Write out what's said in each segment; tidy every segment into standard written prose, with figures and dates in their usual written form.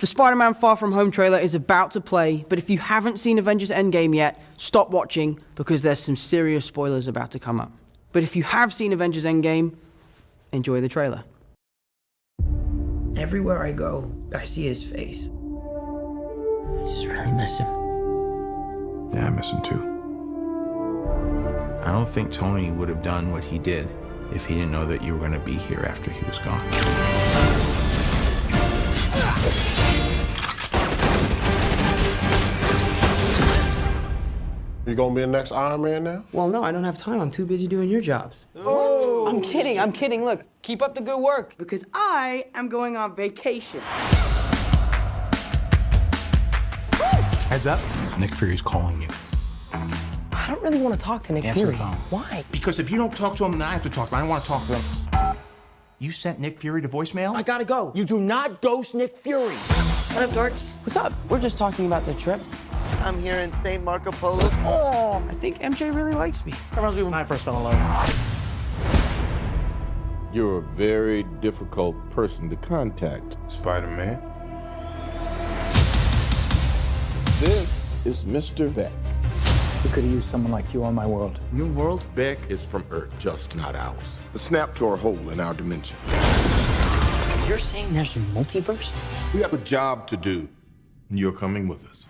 The Spider-Man Far From Home trailer is about to play, but if you haven't seen Avengers Endgame yet, stop watching because there's some serious spoilers about to come up. But if you have seen Avengers Endgame, enjoy the trailer. Everywhere I go, I see his face. I just really miss him. Yeah, I miss him too. I don't think Tony would have done what he did if he didn't know that you were going to be here after he was gone. You gonna be the next Iron Man now? Well, no, I don't have time. I'm too busy doing your jobs. What? I'm kidding. Look, keep up the good work because I am going on vacation. Heads up, Nick Fury's calling you. I don't really want to talk to Nick Answer Fury. the phone. Why? Because if you don't talk to him, then I have to talk to him. I don't want to talk to him. You sent Nick Fury to voicemail? I gotta go. You do not ghost Nick Fury. What up, dorks? What's up? We're just talking about the trip. I'm here in St. Marco Polo's. Oh, I think MJ really likes me. That reminds me when I first fell in love. You're a very difficult person to contact, Spider-Man. This is Mr. Beck. We could have used someone like you on my world. Your world? Beck is from Earth, just not ours. The snap to our hole in our dimension. You're saying there's a multiverse? We have a job to do, and you're coming with us.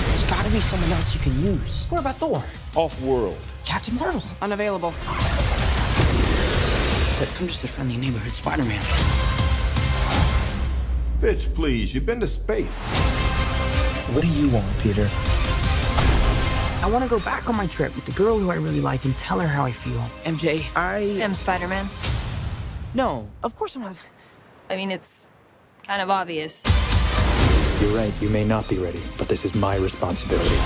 There's gotta be someone else you can use. What about Thor? Off-world. Captain Marvel? Unavailable. But I'm just a friendly neighborhood Spider-Man. Bitch, please, you've been to space. What do you want, Peter? I want to go back on my trip with the girl who I really like and tell her how I feel. MJ, I am Spider-Man. No, of course I'm not. I mean, it's kind of obvious. You're right, you may not be ready, but this is my responsibility.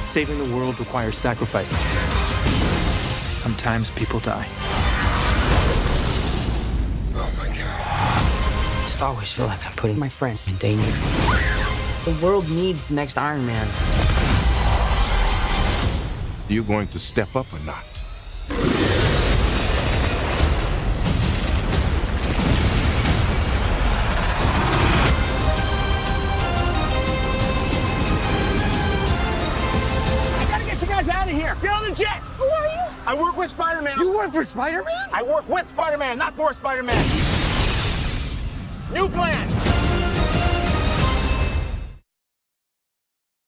Saving the world requires sacrifice. Sometimes people die. Oh my God. I just always feel like I'm putting my friends in danger. The world needs the next Iron Man. You going to step up or not? I gotta get you guys out of here! Get on the jet! Who are you? I work with Spider-Man. You work for Spider-Man? I work with Spider-Man, not for Spider-Man. New plan!